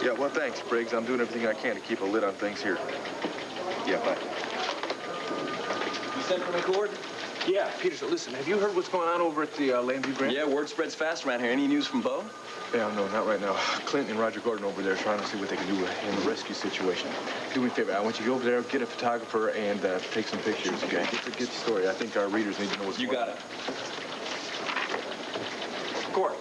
Yeah, well, thanks, Briggs. I'm doing everything I can to keep a lid on things here. Yeah, bye. You sent for me, Cord? Yeah, Peterson, listen, have you heard what's going on over at the Llanview Grande? Yeah, word spreads fast around here. Any news from Bo? Yeah, no, not right now. Clint and Roger Gordon over there trying to see what they can do in the rescue situation. Do me a favor, I want you to go over there, get a photographer, and take some pictures, okay? Get the story. I think our readers need to know what's going on. You got it. Cord.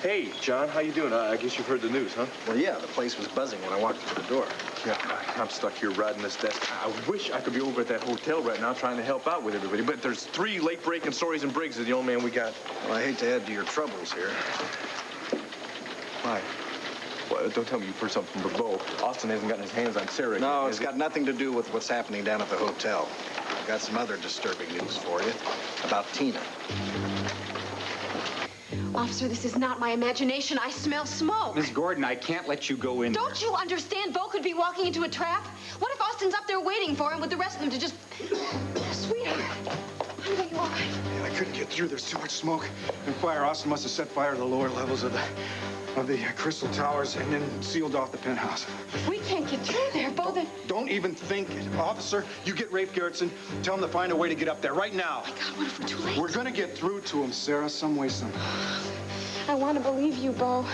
Hey, John, how you doing? I guess you've heard the news, huh? Well, yeah, the place was buzzing when I walked through the door. Yeah, I'm stuck here riding this desk. I wish I could be over at that hotel right now trying to help out with everybody, but there's 3 late-breaking stories, and Briggs is the only man we got. Well, I hate to add to your troubles here. Why? Well, don't tell me you've heard something from Bo. Austin hasn't gotten his hands on Sarah. No, it's got nothing to do with what's happening down at the hotel. I've got some other disturbing news for you about Tina. Officer, this is not my imagination. I smell smoke. Miss Gordon, I can't let you go in. Don't you understand? Bo could be walking into a trap. What if Austin's up there waiting for him with the rest of them to just... Sweetheart, are you all right? Yeah, I couldn't get through. There's too much smoke and fire. Austin must have set fire to the lower levels of the crystal towers and then sealed off the penthouse. We can't get through there, Bo. Don't even think it. Officer, you get Rafe Gerritsen. Tell him to find a way to get up there right now. Oh my God, what if we're too late? We're gonna get through to him, Sarah, some way, somehow. I want to believe you, Bo.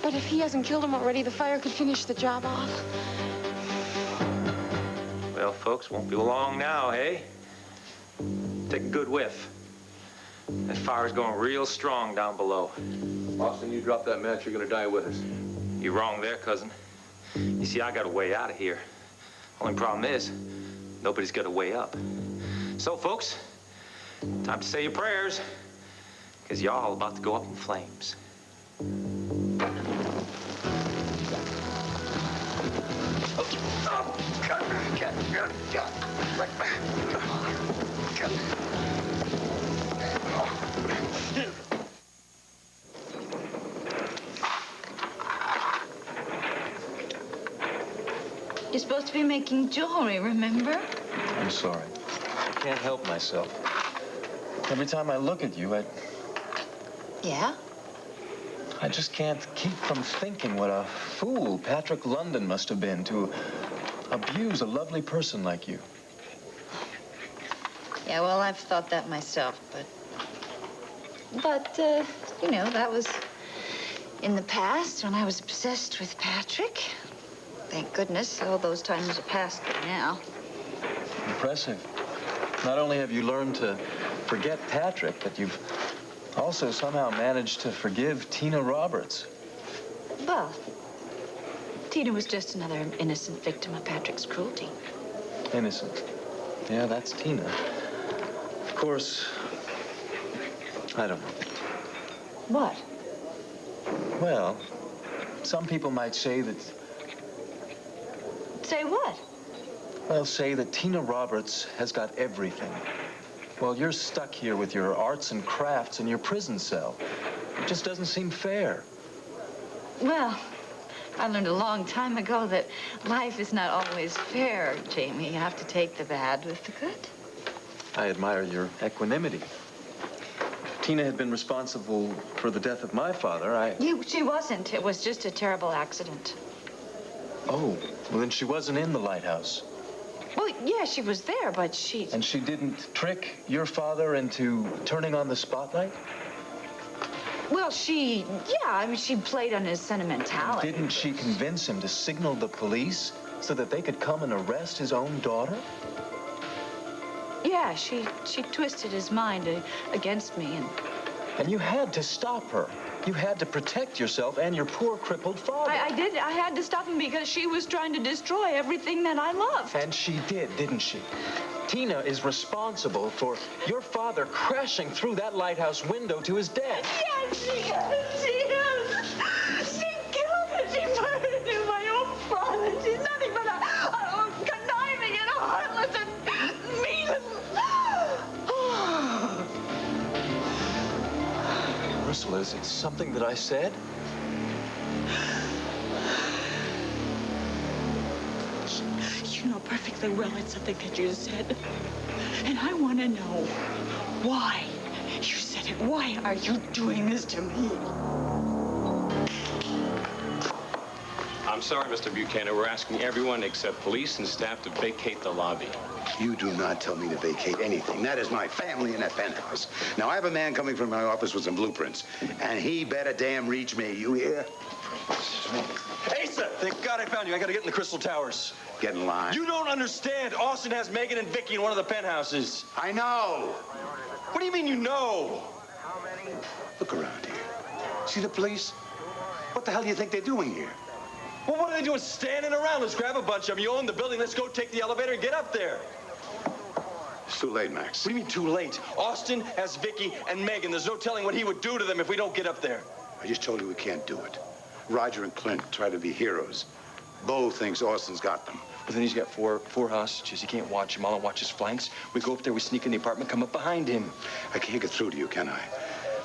But if he hasn't killed him already, the fire could finish the job off. Well, folks, won't be long now, hey? Take a good whiff. That fire's going real strong down below. Austin, you drop that match, you're gonna die with us. You're wrong there, cousin. You see, I got a way out of here. Only problem is, nobody's got a way up. So, folks, time to say your prayers, because y'all about to go up in flames. You're supposed to be making jewelry, remember? I'm sorry. I can't help myself. Every time I look at you, Yeah? I just can't keep from thinking what a fool Patrick London must have been to abuse a lovely person like you. Yeah, well, I've thought that myself, but, you know, that was in the past when I was obsessed with Patrick. Thank goodness all those times are past by now. Impressive. Not only have you learned to forget Patrick, but you've also somehow managed to forgive Tina Roberts. Well, Tina was just another innocent victim of Patrick's cruelty. Innocent. Yeah, that's Tina. Of course, I don't know. What? Well, some people might say that... Say what? Well, say that Tina Roberts has got everything. Well, you're stuck here with your arts and crafts in your prison cell. It just doesn't seem fair. Well, I learned a long time ago that life is not always fair, Jamie. You have to take the bad with the good. I admire your equanimity. If Tina had been responsible for the death of my father, She wasn't. It was just a terrible accident. Oh, well, then she wasn't in the lighthouse. Well, yeah, she was there, but she... And she didn't trick your father into turning on the spotlight? Well, she played on his sentimentality. Didn't she convince him to signal the police so that they could come and arrest his own daughter? Yeah, she twisted his mind against me, And you had to stop her. You had to protect yourself and your poor crippled father. I did. I had to stop him because she was trying to destroy everything that I loved. And she did, didn't she? Tina is responsible for your father crashing through that lighthouse window to his death. Yes, she is. She is. She killed him. She murdered my own father. She's nothing but a conniving and heartless and meaningless. Ursula, is it something that I said? You know perfectly well it's something that you said. And I want to know why you said it. Why are you doing this to me? I'm sorry, Mr. Buchanan. We're asking everyone except police and staff to vacate the lobby. You do not tell me to vacate anything. That is my family in that penthouse. Now, I have a man coming from my office with some blueprints, and he better damn reach me. You hear? Asa! Thank God I found you. I gotta get in the Crystal Towers. Get in line. You don't understand. Austin has Megan and Viki in one of the penthouses. I know. What do you mean you know? Look around here. See the police? What the hell do you think they're doing here? Well, what are they doing standing around? Let's grab a bunch of them. You own the building. Let's go take the elevator and get up there. It's too late, Max. What do you mean too late? Austin has Viki and Megan. There's no telling what he would do to them if we don't get up there. I just told you we can't do it. Roger and Clint try to be heroes. Bo thinks Austin's got them. But then he's got four hostages. He can't watch them all and watch his flanks. We go up there, we sneak in the apartment, come up behind him. I can't get through to you, can I?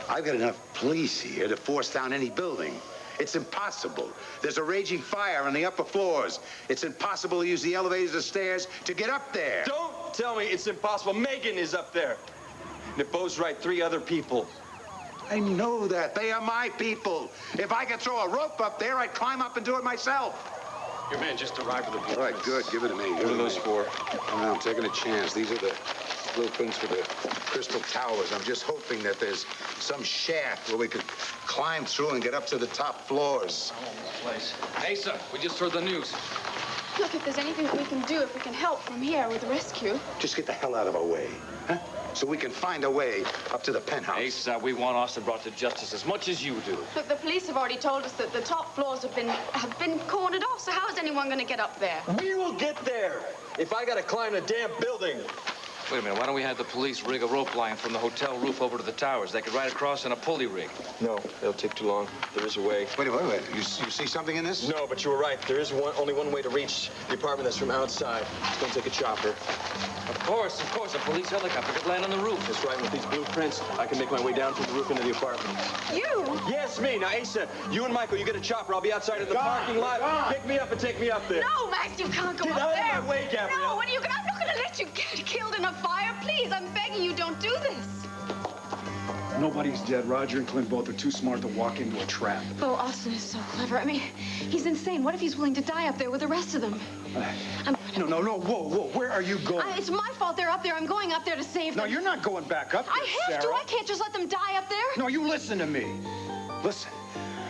I've got enough police here to force down any building. It's impossible. There's a raging fire on the upper floors. It's impossible to use the elevators or stairs to get up there. Don't tell me it's impossible. Megan is up there. And if Bo's right, 3 other people. I know that. They are my people. If I could throw a rope up there, I'd climb up and do it myself. Your man just arrived with a blueprint. All right, good. Give it to me. What are those for? I'm taking a chance. These are the blueprints for the Crystal Towers. I'm just hoping that there's some shaft where we could climb through and get up to the top floors. Asa, we just heard the news. Look, if there's anything that we can do, if we can help from here with the rescue. Just get the hell out of our way, huh? So we can find a way up to the penthouse. Asa, we want Austin brought to justice as much as you do. Look, the police have already told us that the top floors have been cornered off, so how is anyone going to get up there? We will get there if I gotta climb a damn building. Wait a minute, why don't we have the police rig a rope line from the hotel roof over to the towers? They could ride across in a pulley rig. No, it'll take too long. There is a way. Wait. You see something in this? No, but you were right. There is only one way to reach the apartment that's from outside. It's gonna take a chopper. Of course, a police helicopter could land on the roof. That's right. With these blueprints, I can make my way down from the roof into the apartment. You? Yes, me. Now, Asa, you and Michael, you get a chopper. I'll be outside in the parking lot. Pick me up and take me up there. No, Max, you can't go Get up out there. of my way, Gabrielle. No, what are you gonna? I'm not gonna let you get killed in a fire. Please, I'm begging you, don't do this. Nobody's dead. Roger and Clint both are too smart to walk into a trap. Oh, Austin is so clever. I mean, he's insane. What if he's willing to die up there with the rest of them? No. Whoa. Where are you going? It's my fault they're up there. I'm going up there to save them. No, you're not going back up there, I have to. Sarah. I can't just let them die up there. No, you listen to me. Listen.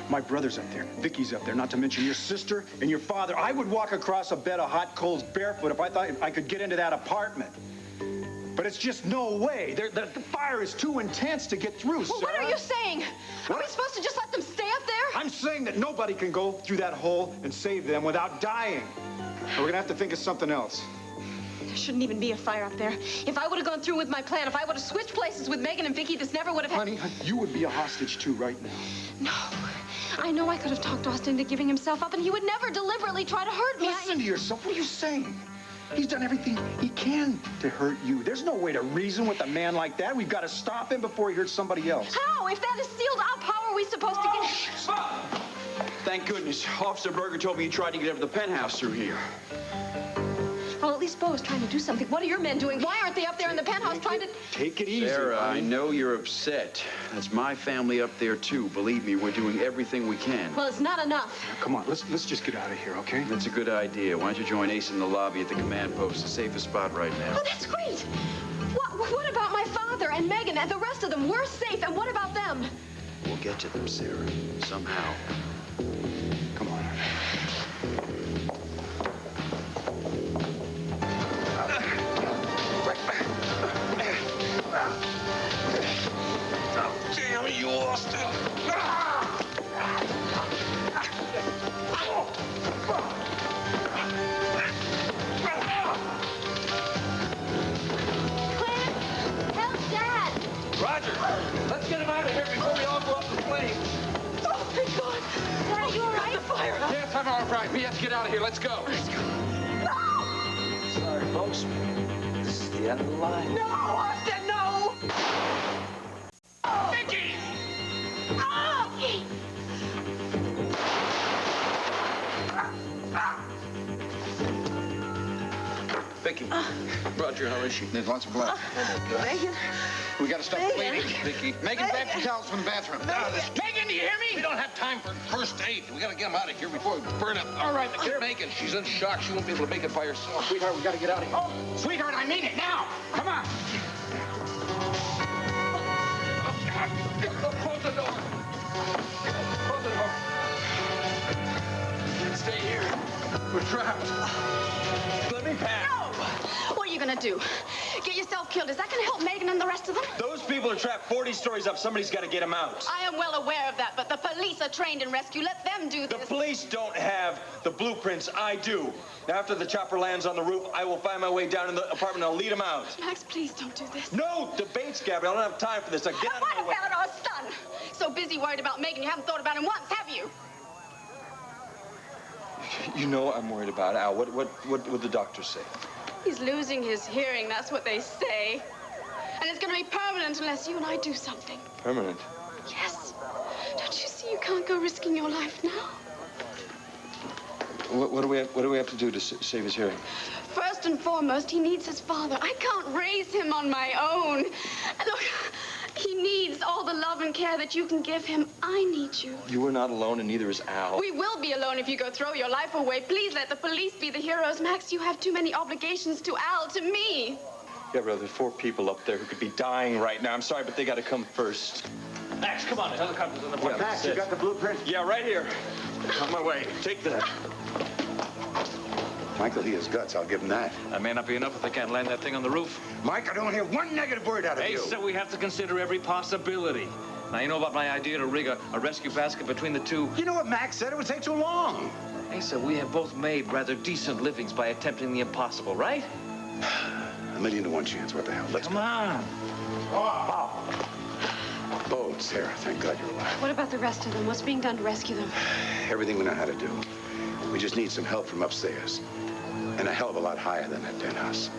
My brother's up there. Vicky's up there, not to mention your sister and your father. I would walk across a bed of hot coals barefoot if I thought I could get into that apartment. But it's just no way. The fire is too intense to get through, Well, Sarah. what are you saying? Are we supposed to just let them stay up there? I'm saying that nobody can go through that hole and save them without dying. We're gonna have to think of something else. There shouldn't even be a fire up there. If I would have gone through with my plan, if I would have switched places with Megan and Viki, this never would have happened. Honey, you would be a hostage too right now. No. I know I could have talked Austin into giving himself up, and he would never deliberately try to hurt me. Listen to yourself. What are you saying? He's done everything he can to hurt you. There's no way to reason with a man like that. We've got to stop him before he hurts somebody else. How? If that is sealed up, how are we supposed to get... Thank goodness. Officer Berger told me he tried to get over the penthouse through here. Well, at least Bo is trying to do something. What are your men doing? Why aren't they up there in the penthouse trying to... Take it easy, Sarah, honey. I know you're upset. That's my family up there, too. Believe me, we're doing everything we can. Well, it's not enough. Come on, let's just get out of here, okay? That's a good idea. Why don't you join Ace in the lobby at the command post, the safest spot right now? Oh, that's great. What about my father and Megan and the rest of them? We're safe, and what about them? We'll get to them, Sarah. Somehow. Come on. Damn you, Austin! Help Dad! Roger, let's get him out of here before we all go up in flames. Oh, my God. Dad, you all right? Fire up. Yes, I'm all right. We have to get out of here. Let's go. Sorry, folks. This is the end of the line. No, Austin, no! Viki! Vicky. Roger, how is she? There's lots of blood. Megan. We gotta stop Megan. bleeding. Vicky. Megan, grab some towels from the bathroom. Megan, you hear me? We don't have time for first aid. We gotta get him out of here before we burn up. All right, Keep making. She's in shock. She won't be able to make it by herself. Sweetheart, we gotta get out of here. Oh, sweetheart, I mean it now. Come on. Close the door. Close the door. Stay here. We're trapped. Let me pass. No! What are you gonna do? Get yourself killed? Is that gonna help Megan and the rest of them? Those people are trapped 40 stories up. Somebody's got to get them out. I am well aware of that, but the police are trained in rescue. Let them do this. The police don't have the blueprints. I do. Now, after the chopper lands on the roof, I will find my way down in the apartment. I'll lead them out. Max, please don't do this. No debates, Gabrielle. I don't have time for this. Now, get out of my way. What about our son? So busy worried about Megan, you haven't thought about him once, have you? You know I'm worried about Al. What would the doctor say? He's losing his hearing, that's what they say. And it's gonna be permanent unless you and I do something. Permanent? Yes. Don't you see you can't go risking your life now? What do we have to do to save his hearing? First and foremost, he needs his father. I can't raise him on my own. Look, he needs all the love and care that you can give him. I need you. You are not alone, and neither is Al. We will be alone if you go throw your life away. Please let the police be the heroes. Max, you have too many obligations to Al, to me. Gabrielle, there's 4 people up there who could be dying right now. I'm sorry, but they got to come first. Max, come on. The helicopter's on the What, Max, you got the blueprint? Yeah, right here. On my way. Take that. Michael, he has guts. I'll give him that. That may not be enough if they can't land that thing on the roof. Mike, I don't hear one negative word out of you. Asa, we have to consider every possibility. Now, you know about my idea to rig a rescue basket between the two? You know what Max said? It would take too long. Asa, we have both made rather decent livings by attempting the impossible, right? 1,000,000 to 1 chance. What the hell? Let's Come on. Oh, Sarah, thank God you're alive. What about the rest of them? What's being done to rescue them? Everything we know how to do. We just need some help from upstairs. And a hell of a lot higher than that penthouse.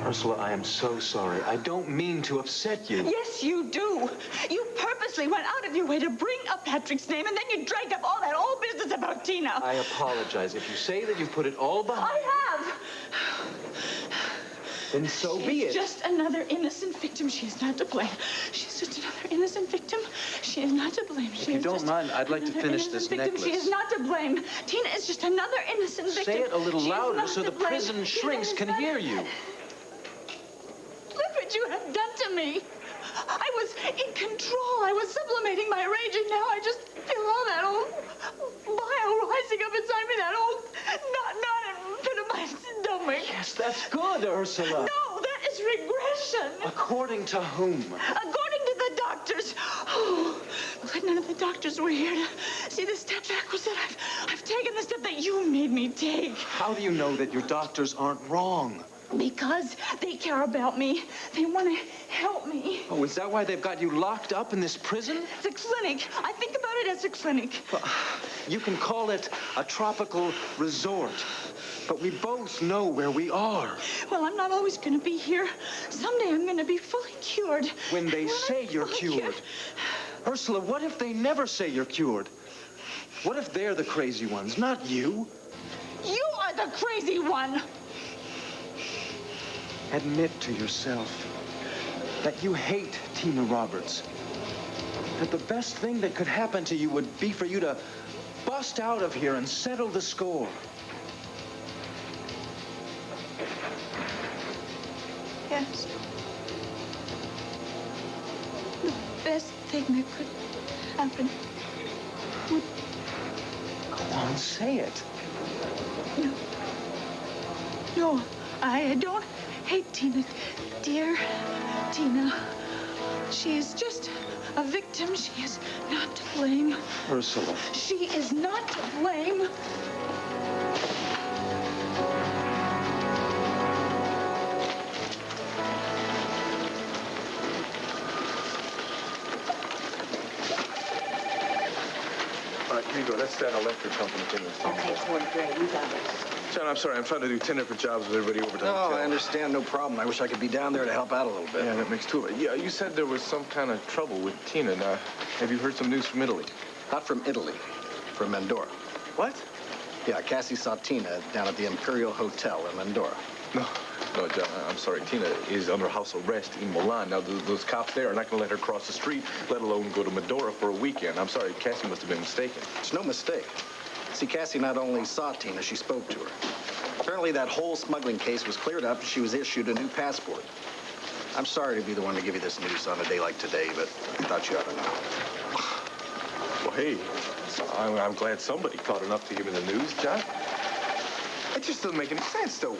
Ursula, I am so sorry. I don't mean to upset you. Yes, you do. You purposely went out of your way to bring up Patrick's name, and then you dragged up all that old business about Tina. I apologize. If you say that you've put it all behind... I have. Then so be it. She's just another innocent victim. She is not to blame. She's just another innocent victim. She is not to blame. If you don't mind, I'd like to finish this necklace. She is not to blame. Tina is just another innocent victim. Say it a little louder so the blame. prison shrinks can hear you. Look what you have done to me. I was in control. I was sublimating my rage, and now I just feel all that old bile rising up inside me, that old knot in the pit of my stomach. Yes, that's good, Ursula. No, that is regression. According to whom? According to the doctors. Oh, glad none of the doctors were here to see the step backwards that I've taken, the step that you made me take. How do you know that your doctors aren't wrong? Because they care about me. They want to help me. Oh, is that why they've got you locked up in this prison? It's a clinic. I think about it as a clinic. Well, you can call it a tropical resort, but we both know where we are. Well, I'm not always going to be here. Someday I'm going to be fully cured. When they say you're cured. Ursula, what if they never say you're cured? What if they're the crazy ones, not you? You are the crazy one. Admit to yourself that you hate Tina Roberts. That the best thing that could happen to you would be for you to bust out of here and settle the score. Yes. The best thing that could happen would... Go on, say it. No. No, I don't hate Tina. Dear Tina, she is just a victim. She is not to blame. Ursula. She is not to blame. All right, here you go. That's that electric company thing. Okay, Ford, great. You got it. John, I'm sorry. I'm trying to do 10 different jobs with everybody over No, I understand. No problem. I wish I could be down there to help out a little bit. Yeah, that makes 2 of it. Yeah, you said there was some kind of trouble with Tina. Now, have you heard some news from Italy? Not from Italy. From Mendorra. What? Yeah, Cassie saw Tina down at the Imperial Hotel in Mendorra. No. No, John, I'm sorry. Tina is under house arrest in Milan. Now, those cops there are not going to let her cross the street, let alone go to Mendorra for a weekend. I'm sorry, Cassie must have been mistaken. It's no mistake. See, Cassie not only saw Tina, she spoke to her. Apparently, that whole smuggling case was cleared up and she was issued a new passport. I'm sorry to be the one to give you this news on a day like today, but I thought you ought to know. Well, hey, I'm glad somebody caught enough to give me the news, John. It just doesn't make any sense, though.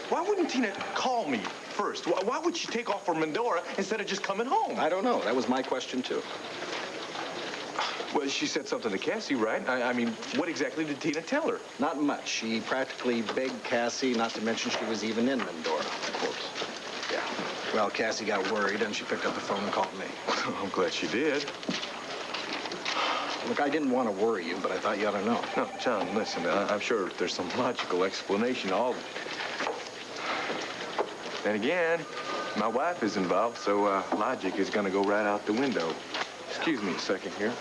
Why wouldn't Tina call me first? Why would she take off for Mendorra instead of just coming home? I don't know. That was my question, too. Well, she said something to Cassie, right? I mean, what exactly did Tina tell her? Not much. She practically begged Cassie, not to mention she was even in Mendorra, of course. Yeah. Well, Cassie got worried, and she picked up the phone and called me. I'm glad she did. Look, I didn't want to worry you, but I thought you ought to know. No, John, listen, I'm sure there's some logical explanation to all of it. Then again, my wife is involved, so logic is going to go right out the window. Excuse me a second here.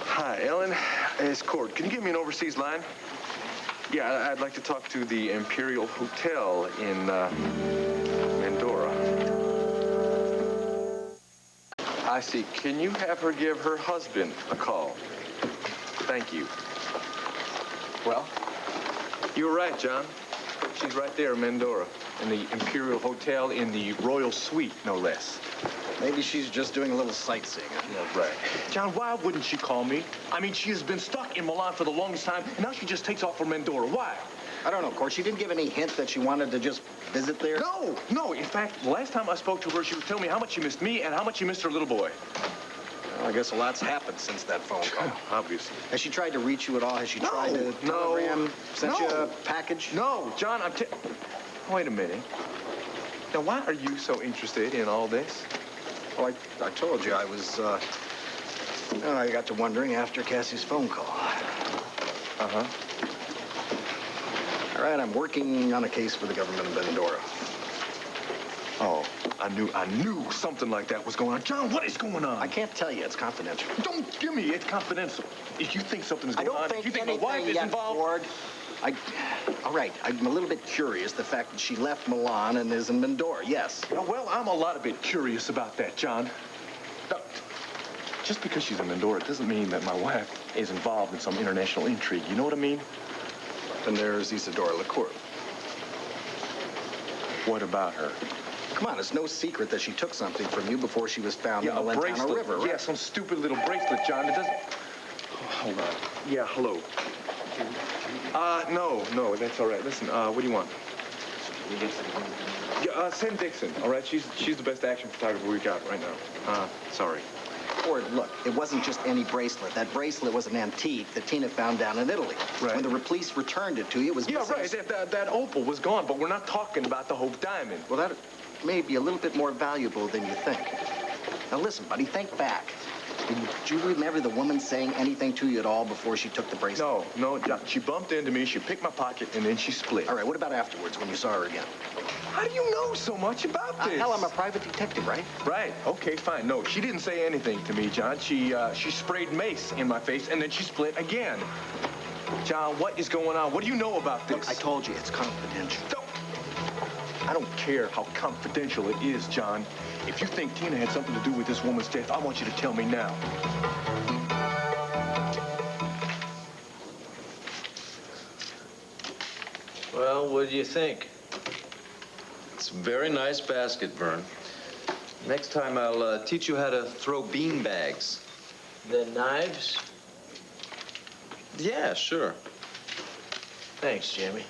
Hi, Ellen. Escort, can you give me an overseas line? Yeah, I'd like to talk to the Imperial Hotel in Mendorra. I see. Can you have her give her husband a call? Thank you. Well? You were right, John. She's right there in Mendorra, in the Imperial Hotel, in the Royal Suite, no less. Maybe she's just doing a little sightseeing. Yeah, right. John, why wouldn't she call me? I mean, she has been stuck in Milan for the longest time, and now she just takes off for Mendorra. Why? I don't know, of course. She didn't give any hint that she wanted to just visit there? No. In fact, the last time I spoke to her, she was telling me how much she missed me and how much she missed her little boy. Well, I guess a lot's happened since that phone call. Obviously. Has she tried to reach you at all? Has she tried to telegram? Sent you a package? No, John, Wait a minute. Now, why are you so interested in all this? Oh, I told you I was, I got to wondering after Cassie's phone call. Uh-huh. All right, I'm working on a case for the government of Mendorra. Oh, I knew something like that was going on. John, what is going on? I can't tell you. It's confidential. Don't give me it confidential. If you think something's going on, if you think my wife is involved... Ward. All right, I'm a little bit curious, the fact that she left Milan and is in Mendorra, yes. Well, I'm a lot bit curious about that, John. Now, just because she's in Mendorra doesn't mean that my wife is involved in some international intrigue. You know what I mean? Then there's Isadora LaCour. What about her? Come on, it's no secret that she took something from you before she was found in the a bracelet. Lentana River, right? Yeah, some stupid little bracelet, John. It doesn't... Oh, hold on. Yeah, hello. No, that's all right. Listen, what do you want? Yeah, send Dixon, all right? She's the best action photographer we got right now. Sorry. Ford, look, it wasn't just any bracelet. That bracelet was an antique that Tina found down in Italy. Right. When the police returned it to you, it was missing. Yeah, right. That opal was gone, but we're not talking about the whole diamond. Well, that may be a little bit more valuable than you think. Now, listen, buddy, think back. Did you remember the woman saying anything to you at all before she took the bracelet? No, John. She bumped into me, she picked my pocket, and then she split. All right, what about afterwards when you saw her again? How do you know so much about this? Hell, I'm a private detective, right? Right. Okay, fine. No, she didn't say anything to me, John. She sprayed mace in my face, and then she split again. John, what is going on? What do you know about this? Look, I told you, it's confidential. I don't care how confidential it is, John. If you think Tina had something to do with this woman's death, I want you to tell me now. Well, what do you think? It's a very nice basket, Vern. Next time I'll teach you how to throw bean bags. The knives? Yeah, sure. Thanks, Jamie.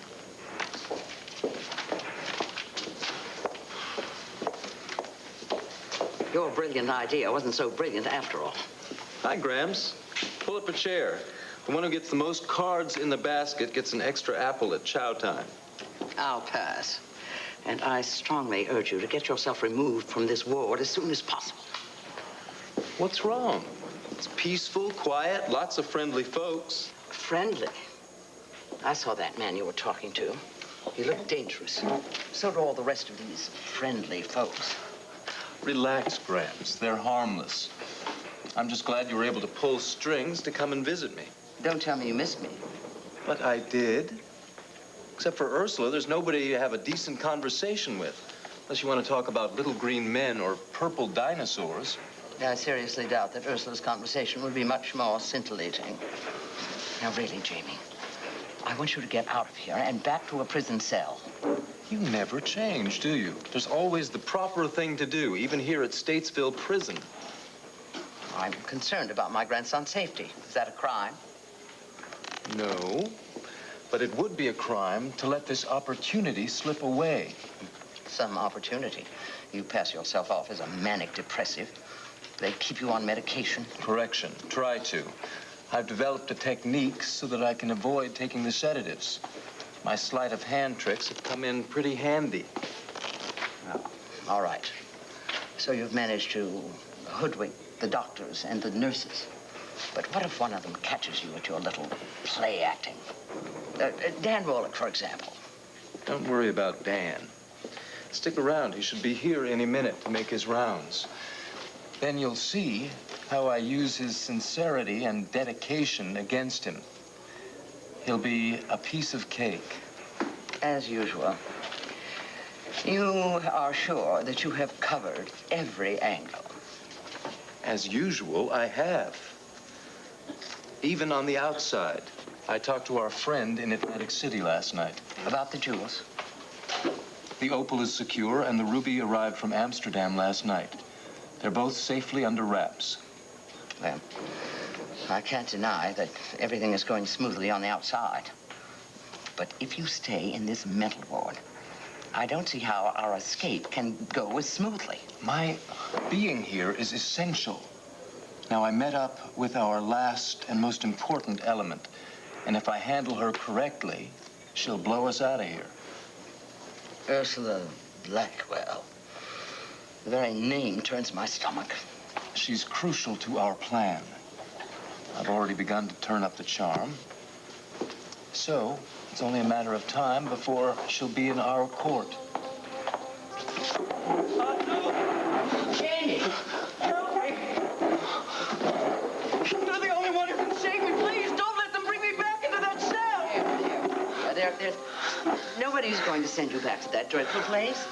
Your brilliant idea wasn't so brilliant after all. Hi, Grams. Pull up a chair. The one who gets the most cards in the basket gets an extra apple at chow time. I'll pass. And I strongly urge you to get yourself removed from this ward as soon as possible. What's wrong? It's peaceful, quiet, lots of friendly folks. Friendly? I saw that man you were talking to. He looked dangerous. So do all the rest of these friendly folks. Relax, Grams. They're harmless. I'm just glad you were able to pull strings to come and visit me. Don't tell me you missed me. But I did. Except for Ursula, there's nobody to have a decent conversation with. Unless you want to talk about little green men or purple dinosaurs. I seriously doubt that Ursula's conversation would be much more scintillating. Now, really, Jamie, I want you to get out of here and back to a prison cell. You never change, do you? There's always the proper thing to do, even here at Statesville Prison. I'm concerned about my grandson's safety. Is that a crime? No, but it would be a crime to let this opportunity slip away. Some opportunity. You pass yourself off as a manic depressive. They keep you on medication. Correction. Try to. I've developed a technique so that I can avoid taking the sedatives. My sleight of hand tricks have come in pretty handy. Oh, all right. So you've managed to hoodwink the doctors and the nurses. But what if one of them catches you at your little play acting? Dan Rowland, for example. Don't worry about Dan. Stick around. He should be here any minute to make his rounds. Then you'll see how I use his sincerity and dedication against him. He'll be a piece of cake. As usual. You are sure that you have covered every angle? As usual, I have. Even on the outside. I talked to our friend in Atlantic City last night. About the jewels? The opal is secure, and the ruby arrived from Amsterdam last night. They're both safely under wraps. Well, I can't deny that everything is going smoothly on the outside. But if you stay in this mental ward, I don't see how our escape can go as smoothly. My being here is essential. Now, I met up with our last and most important element, and if I handle her correctly, she'll blow us out of here. Ursula Blackwell. The very name turns my stomach. She's crucial to our plan. I've already begun to turn up the charm. So, it's only a matter of time before she'll be in our court. Jamie! Help me! You're the only one who can save me. Please, don't let them bring me back into that cell! There's nobody's going to send you back to that dreadful place.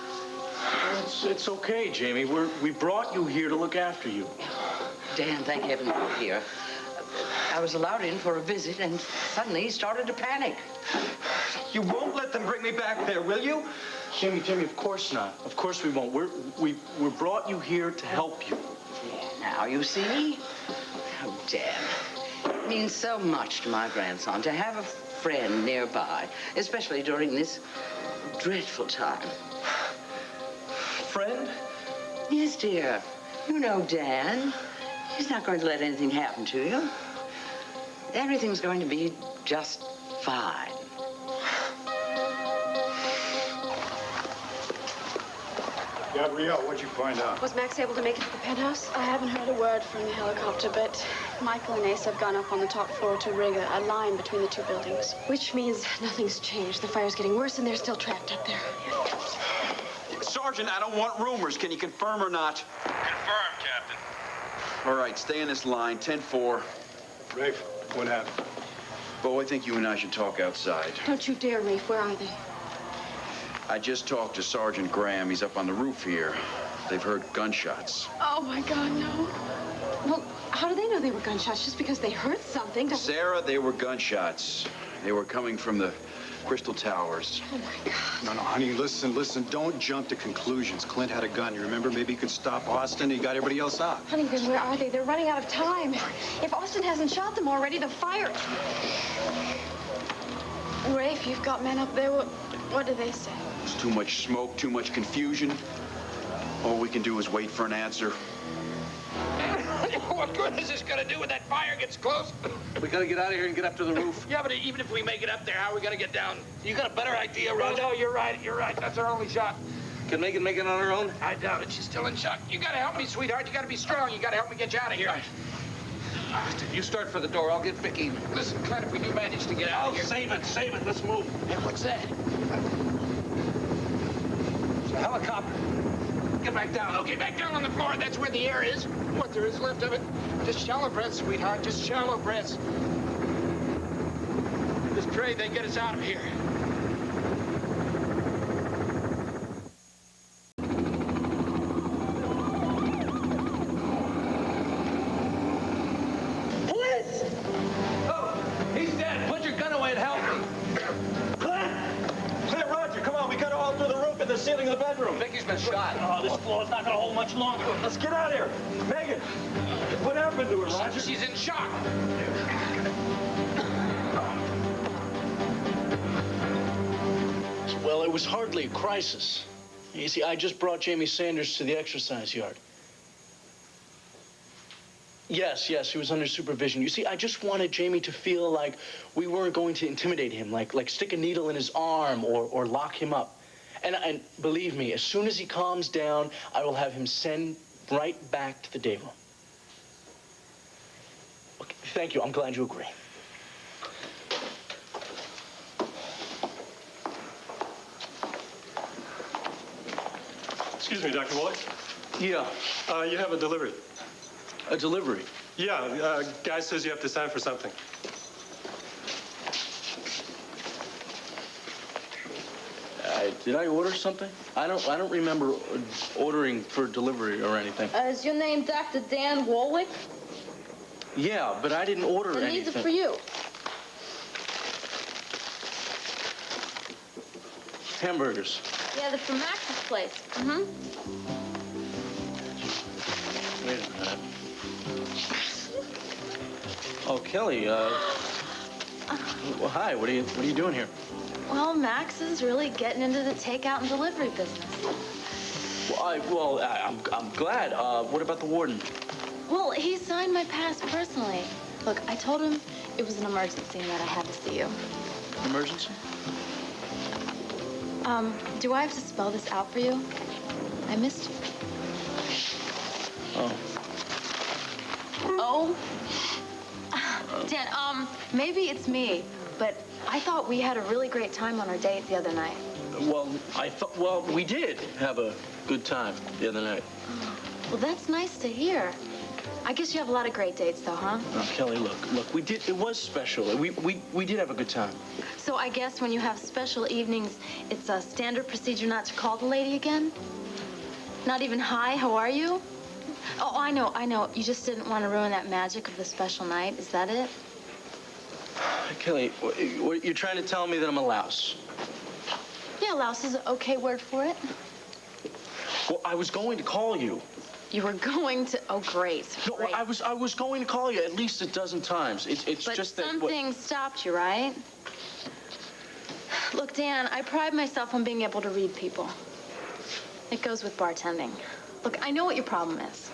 It's okay, Jamie. We brought you here to look after you. Dan, thank heaven you're here. I was allowed in for a visit, and suddenly he started to panic. You won't let them bring me back there, will you? Jamie, of course not. Of course we won't. We brought you here to help you. Now, you see? Oh, Dan. It means so much to my grandson to have a friend nearby, especially during this dreadful time. Friend? Yes, dear. You know Dan. He's not going to let anything happen to you. Everything's going to be just fine. Gabrielle, what'd you find out? Was Max able to make it to the penthouse? I haven't heard a word from the helicopter, but Michael and Asa have gone up on the top floor to rig a line between the two buildings. Which means nothing's changed. The fire's getting worse, and they're still trapped up there. Sergeant, I don't want rumors. Can you confirm or not? Confirmed, Captain. All right, stay in this line, 10-4. Rafe, what happened? Bo, I think you and I should talk outside. Don't you dare, Rafe. Where are they? I just talked to Sergeant Graham. He's up on the roof here. They've heard gunshots. Oh, my God, no. Well, how do they know they were gunshots? Just because they heard something? Sarah, they were gunshots. They were coming from the Crystal Towers. Oh, my God. No, honey, listen. Don't jump to conclusions. Clint had a gun. You remember? Maybe he could stop Austin. He got everybody else out. Honey, then where are they? They're running out of time. If Austin hasn't shot them already, the fire... Rafe, you've got men up there. What do they say? There's too much smoke, too much confusion. All we can do is wait for an answer. What good is this gonna do when that fire gets close? We gotta get out of here and get up to the roof. Yeah, but even if we make it up there, how are we gonna get down? You got a better idea, Rosa? No, you're right. That's our only shot. Can Megan make it on her own? I doubt it. She's still in shock. You gotta help me, sweetheart. You gotta be strong. You gotta help me get you out of here. You start for the door. I'll get Viki. Listen, Clint, if we do manage to get out of here... Save it. Let's move. Hey, what's that? It's a helicopter. Get back down. Okay, back down on the floor. That's where the air is. What there is left of it. Just shallow breaths, sweetheart. Just shallow breaths. Just pray they get us out of here. bedroom. Vicky's been shot. Oh, this floor's not gonna hold much longer. Let's get out of here. Megan, what happened to her, Roger? She's in shock. Well, it was hardly a crisis. You see, I just brought Jamie Sanders to the exercise yard. Yes, he was under supervision. You see, I just wanted Jamie to feel like we weren't going to intimidate him, like stick a needle in his arm or lock him up. And believe me, as soon as he calms down, I will have him send right back to the day room. Okay, thank you. I'm glad you agree. Excuse me, Dr. Woolley. Yeah. You have a delivery. A delivery? Yeah, guy says you have to sign for something. Did I order something? I don't remember ordering for delivery or anything. Is your name Dr. Dan Warwick? Yeah, but I didn't order Then anything. these are for you. Hamburgers. Yeah, they're from Max's place. Mm-hmm. Wait a minute. Oh, Kelly, well, hi, what are you doing here? Well, Max is really getting into the takeout and delivery business. Well, I'm glad. What about the warden? Well, he signed my pass personally. Look, I told him it was an emergency and that I had to see you. Emergency? Do I have to spell this out for you? I missed you. Oh. Oh? Dan, maybe it's me, but I thought we had a really great time on our date the other night. Well, we did have a good time the other night. Well, that's nice to hear. I guess you have a lot of great dates, though, huh? Oh, Kelly, look, we did, it was special. We did have a good time. So I guess when you have special evenings, it's a standard procedure not to call the lady again? Not even hi, how are you? Oh, I know. You just didn't want to ruin that magic of the special night. Is that it? Kelly, you're trying to tell me that I'm a louse? Yeah, louse is an okay word for it. Well, I was going to call you. You were going to, oh, great. No, great. I was going to call you at least a dozen times. It's but just that... something stopped you, right? Look, Dan, I pride myself on being able to read people. It goes with bartending. Look, I know what your problem is.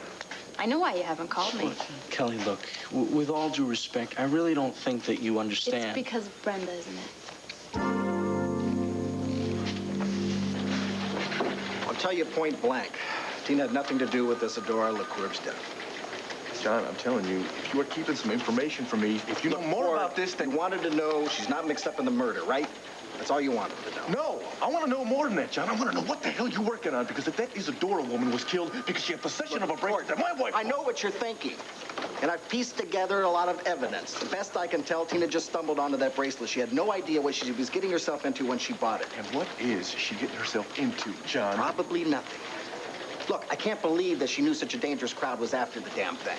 I know why you haven't called me. Look, Kelly, look, with all due respect, I really don't think that you understand. It's because of Brenda, isn't it? I'll tell you point blank. Tina had nothing to do with Isadora LaCourbe's death. John, I'm telling you, if you are keeping some information from me, if you know more about this, then... You wanted to know she's not mixed up in the murder, right? That's all you wanted to know. No, I want to know more than that, John. I want to know what the hell you're working on, because if that Isadora woman was killed because she had possession of a bracelet that my wife... I know what you're thinking, and I've pieced together a lot of evidence. The best I can tell, Tina just stumbled onto that bracelet. She had no idea what she was getting herself into when she bought it. And what is she getting herself into, John? Probably nothing. Look, I can't believe that she knew such a dangerous crowd was after the damn thing.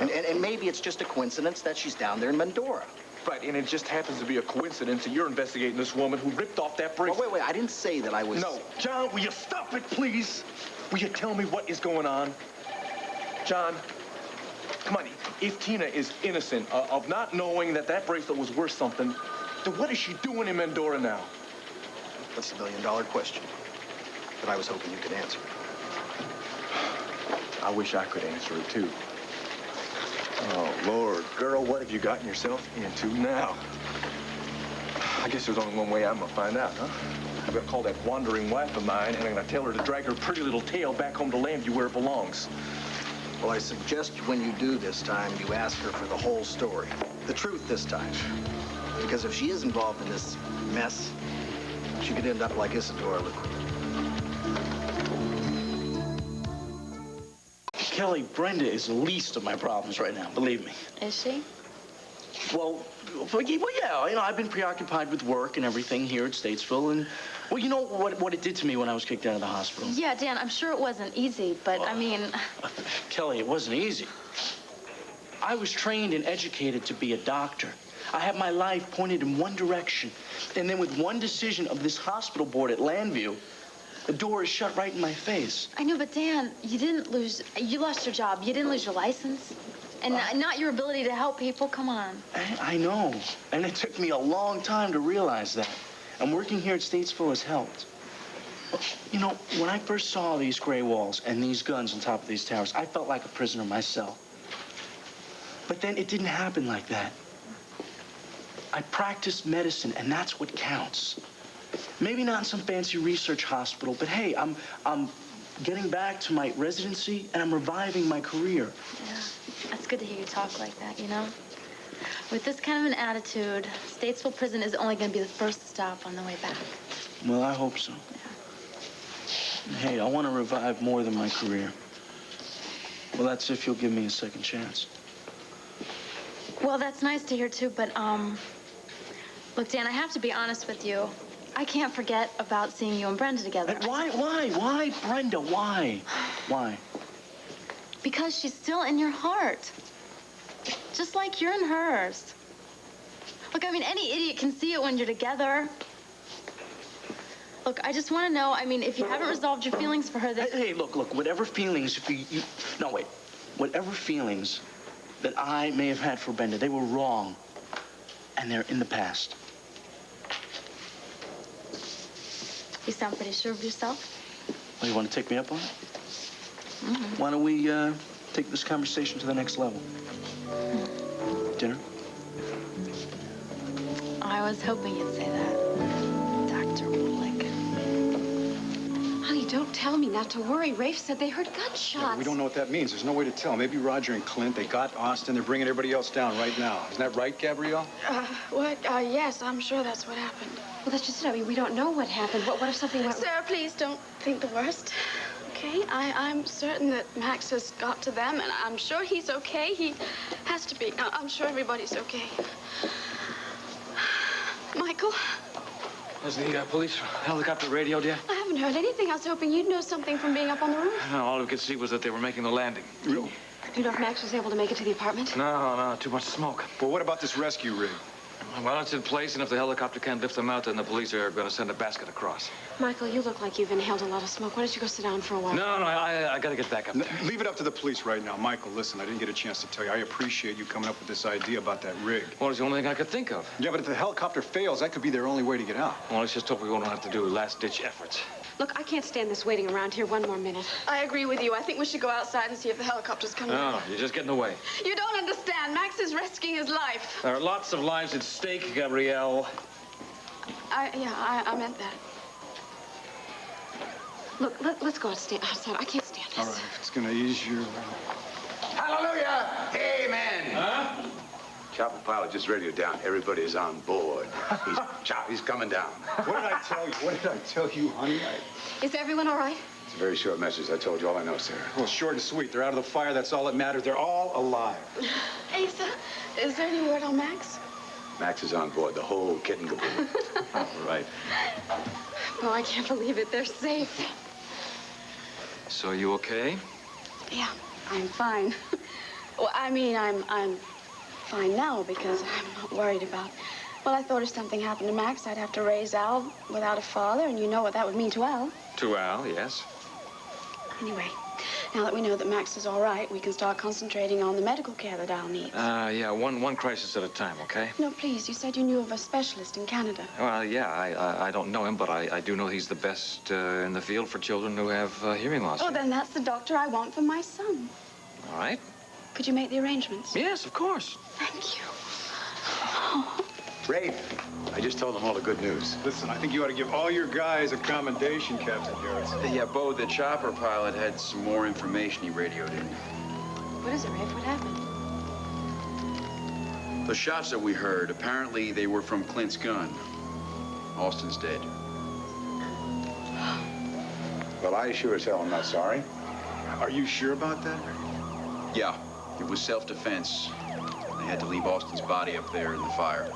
And maybe it's just a coincidence that she's down there in Mendorra. Right, and it just happens to be a coincidence that you're investigating this woman who ripped off that bracelet. Oh, wait, I didn't say that I was... No, John, will you stop it, please? Will you tell me what is going on? John, come on, if Tina is innocent of not knowing that that bracelet was worth something, then what is she doing in Mendorra now? That's the million-dollar question that I was hoping you could answer. I wish I could answer it, too. Oh, Lord, girl, what have you gotten yourself into now? I guess there's only one way I'm gonna find out, huh? I'm gonna call that wandering wife of mine, and I'm gonna tell her to drag her pretty little tail back home to Llanview where it belongs. Well, I suggest when you do this time, you ask her for the whole story. The truth this time. Because if she is involved in this mess, she could end up like Isadora LaCourbe. Kelly, Brenda is the least of my problems right now, believe me. Is she? Well, yeah, I've been preoccupied with work and everything here at Statesville, and, well, you know what it did to me when I was kicked out of the hospital? Yeah, Dan, I'm sure it wasn't easy, but I mean... Kelly, it wasn't easy. I was trained and educated to be a doctor. I had my life pointed in one direction, and then with one decision of this hospital board at Llanview, The door is shut right in my face. I know, but Dan, you lost your job. You didn't lose your license. And not your ability to help people. Come on. I know. And it took me a long time to realize that. And working here at Statesville has helped. You know, when I first saw these gray walls and these guns on top of these towers, I felt like a prisoner myself. But then it didn't happen like that. I practiced medicine, and that's what counts. Maybe not in some fancy research hospital, but hey, I'm getting back to my residency, and I'm reviving my career. Yeah, that's good to hear you talk like that, you know? With this kind of an attitude, Statesville Prison is only going to be the first stop on the way back. Well, I hope so. Yeah. Hey, I want to revive more than my career. Well, that's if you'll give me a second chance. Well, that's nice to hear, too, but, look, Dan, I have to be honest with you. I can't forget about seeing you and Brenda together. Why, Brenda, why? Why? Because she's still in your heart. Just like you're in hers. Look, I mean, any idiot can see it when you're together. Look, I just want to know, I mean, if you haven't resolved your feelings for her, then... Hey, look, whatever feelings, whatever feelings that I may have had for Brenda, they were wrong. And they're in the past. You sound pretty sure of yourself. Well, you want to take me up on it? Mm-hmm. Why don't we take this conversation to the next level? Dinner? I was hoping you'd say that, Dr. Woolick. Honey, don't tell me not to worry. Rafe said they heard gunshots. Yeah, we don't know what that means. There's no way to tell. Maybe Roger and Clint, they got Austin. They're bringing everybody else down right now. Isn't that right, Gabrielle? What? Yes, I'm sure that's what happened. Well, that's just it. I mean, we don't know what happened. What if something went... Sarah, please don't think the worst. Okay, I'm certain that Max has got to them, and I'm sure he's okay. He has to be. I'm sure everybody's okay. Michael? Has the police helicopter radioed yet? I haven't heard anything. I was hoping you'd know something from being up on the roof. No, all we could see was that they were making the landing. Really? You know if Max was able to make it to the apartment? No, too much smoke. Well, what about this rescue rig? Well, it's in place, and if the helicopter can't lift them out, then the police are going to send a basket across. Michael, you look like you've inhaled a lot of smoke. Why don't you go sit down for a while? No, I got to get back up there. Leave it up to the police right now. Michael, listen, I didn't get a chance to tell you. I appreciate you coming up with this idea about that rig. Well, it's the only thing I could think of. Yeah, but if the helicopter fails, that could be their only way to get out. Well, let's just hope we won't have to do last-ditch efforts. Look, I can't stand this waiting around here one more minute. I agree with you. I think we should go outside and see if the helicopter's coming. No, you're just getting away. You don't understand. Max is risking his life. There are lots of lives at stake, Gabrielle. I meant that. Look, let's go outside. I can't stand this. All right, if it's gonna ease your... Hallelujah! Amen! Huh? Chopper pilot just radioed down. Everybody is on board. He's coming down. What did I tell you? What did I tell you, honey? Is everyone all right? It's a very short message. I told you all I know, Sarah. Well, short and sweet. They're out of the fire. That's all that matters. They're all alive. Asa, is there any word on Max? Max is on board. The whole kit and caboodle. All right. Oh, I can't believe it. They're safe. So you okay? Yeah, I'm fine. Well, I mean, I'm fine now because I'm not worried about... Well, I thought if something happened to Max, I'd have to raise Al without a father, and you know what that would mean to Al. To Al, yes. Anyway, now that we know that Max is all right, we can start concentrating on the medical care that Al needs. Yeah, one crisis at a time, okay? No, please, you said you knew of a specialist in Canada. Well, yeah, I don't know him, but I do know he's the best in the field for children who have hearing loss. Oh, then that's the doctor I want for my son. All right. Could you make the arrangements? Yes, of course. Thank you. Rafe, I just told them all the good news. Listen, I think you ought to give all your guys a commendation, Captain Garrett. Yeah, Bo, the chopper pilot had some more information he radioed in. What is it, Rafe? What happened? The shots that we heard, apparently they were from Clint's gun. Austin's dead. Well, I sure as hell am not sorry. Are you sure about that? Yeah, it was self-defense. They had to leave Austin's body up there in the fire.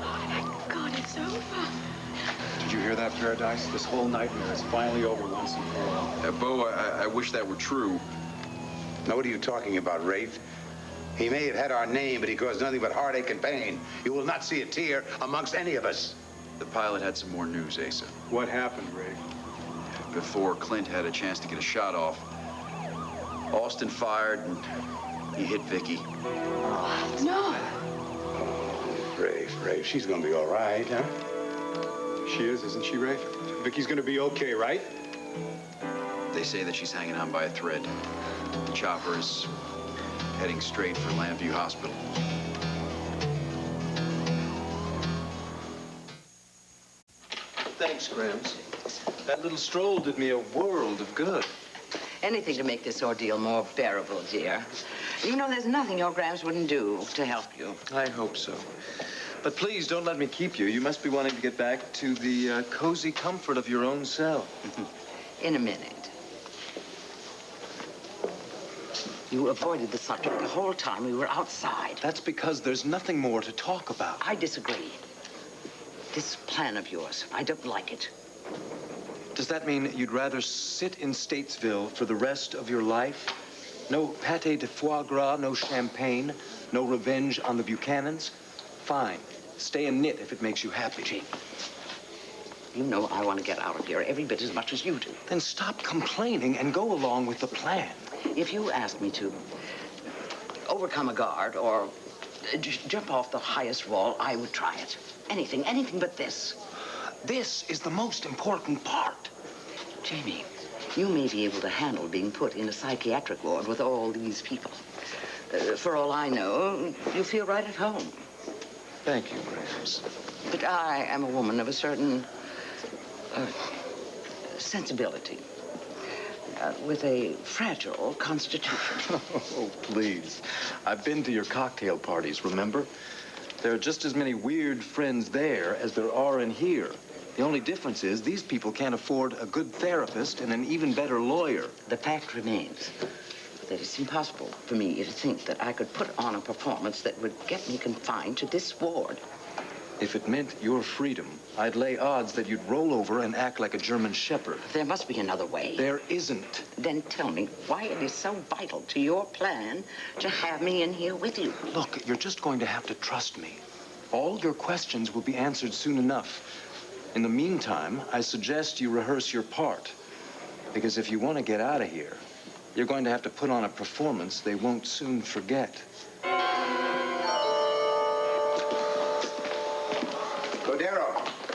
Oh, thank God it's over. Did you hear that, Paradise? This whole nightmare is finally over once and for all. Bo, I wish that were true. Now, what are you talking about, Rafe? He may have had our name, but he caused nothing but heartache and pain. You will not see a tear amongst any of us. The pilot had some more news, Asa. What happened, Rafe? before Clint had a chance to get a shot off. Austin fired, and he hit Viki. No. Rafe, she's gonna be all right, huh? She is, isn't she, Rafe? Vicky's gonna be okay, right? They say that she's hanging on by a thread. The chopper is heading straight for Llanview Hospital. Thanks, Grams. That little stroll did me a world of good. Anything to make this ordeal more bearable, dear. You know there's nothing your Grams wouldn't do to help you. I hope so. But please don't let me keep you. You must be wanting to get back to the cozy comfort of your own cell. In a minute. You avoided the subject the whole time we were outside. That's because there's nothing more to talk about. I disagree. This plan of yours, I don't like it. Does that mean you'd rather sit in Statesville for the rest of your life? No pâté de foie gras, no champagne, no revenge on the Buchanans? Fine. Stay and knit if it makes you happy. Gee, you know I want to get out of here every bit as much as you do. Then stop complaining and go along with the plan. If you asked me to overcome a guard or jump off the highest wall, I would try it. Anything but this. This is the most important part. Jamie, you may be able to handle being put in a psychiatric ward with all these people. For all I know, you feel right at home. Thank you, Grams. But I am a woman of a certain sensibility, with a fragile constitution. Oh, please. I've been to your cocktail parties, remember? There are just as many weird friends there as there are in here. The only difference is these people can't afford a good therapist and an even better lawyer. The fact remains that it's impossible for me to think that I could put on a performance that would get me confined to this ward. If it meant your freedom, I'd lay odds that you'd roll over and act like a German shepherd. There must be another way. There isn't. Then tell me why it is so vital to your plan to have me in here with you. Look, you're just going to have to trust me. All your questions will be answered soon enough. In the meantime, I suggest you rehearse your part. Because if you want to get out of here, you're going to have to put on a performance they won't soon forget.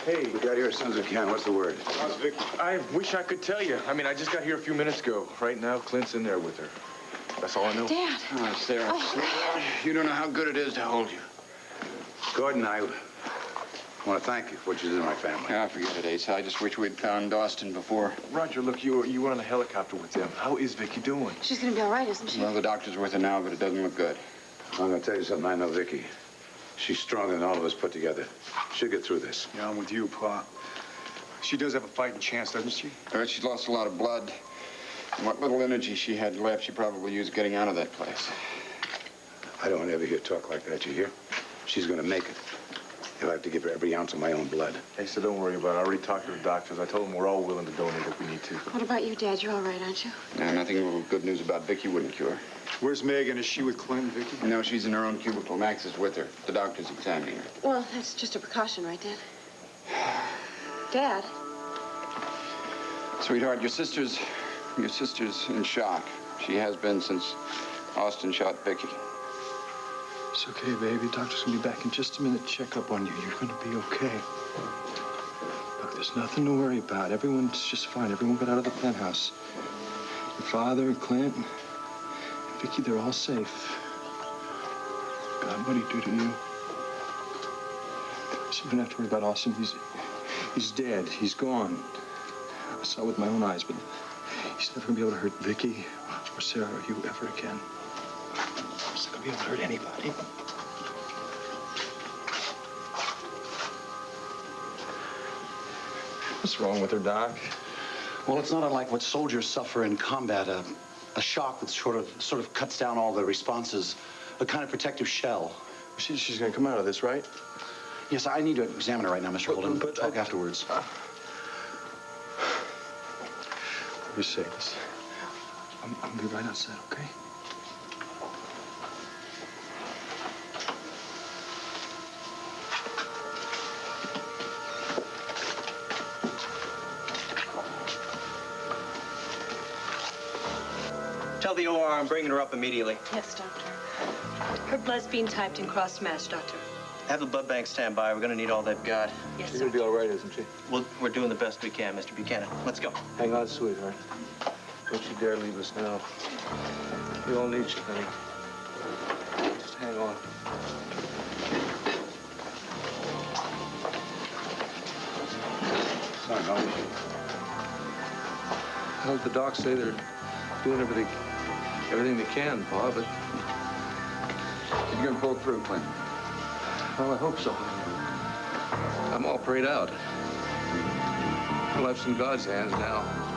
Hey. We got here as soon as we can. What's the word? How's Viki? I wish I could tell you. I mean, I just got here a few minutes ago. Right now, Clint's in there with her. That's all I know. Dad. Oh, Sarah, sweetheart, you don't know how good it is to hold you. Gordon, I want to thank you for what you did to my family. Yeah, forget it, Ace. I just wish we'd found Austin before. Roger, look, you were on a helicopter with them. How is Viki doing? She's gonna be all right, isn't she? Well, the doctor's with her now, but it doesn't look good. I'm going to tell you something. I know Viki. She's stronger than all of us put together. She'll get through this. Yeah, I'm with you, Pa. She does have a fighting chance, doesn't she? She's lost a lot of blood. And what little energy she had left, she probably used getting out of that place. I don't want to ever hear talk like that, you hear? She's going to make it. You'll have to give her every ounce of my own blood. Hey, so don't worry about it. I already talked to the doctors. I told them we're all willing to donate if we need to. What about you, Dad? You're all right, aren't you? No, nothing a little good news about Viki wouldn't cure. Where's Megan? Is she with Clint and Viki? No, she's in her own cubicle. Max is with her. The doctor's examining her. Well, that's just a precaution, right, Dad? Dad? Sweetheart, your sister's in shock. She has been since Austin shot Viki. It's okay, baby. Doctor's gonna be back in just a minute to check up on you. You're gonna be okay. Look, there's nothing to worry about. Everyone's just fine. Everyone got out of the penthouse. Your father and Clint and Viki, they're all safe. God, what'd he do to you? So you don't have to worry about Austin. He's dead. He's gone. I saw it with my own eyes, but he's never gonna be able to hurt Viki or Sarah or you ever again. He's not gonna be able to hurt anybody. What's wrong with her, Doc? Well, it's not unlike what soldiers suffer in combat, a shock that sort of cuts down all the responses, a kind of protective shell. She's gonna come out of this, right? Yes, I need to examine her right now, Mr. Holden. But talk afterwards. You say this. I'm gonna be right outside, okay? the OR. I'm bringing her up immediately. Yes, Doctor. Her blood's being typed in cross-match, Doctor. Have the blood bank stand by. We're going to need all they've got. Yes, She's gonna be all right, isn't she? We're doing the best we can, Mr. Buchanan. Let's go. Hang on, sweetheart. Don't you dare leave us now. We all need you, honey. Just hang on. Son, how is she? Well, the docs say they're doing everything they can, Pa, but... You're gonna pull through, Clint. Well, I hope so. I'm all prayed out. Well, life's in God's hands now.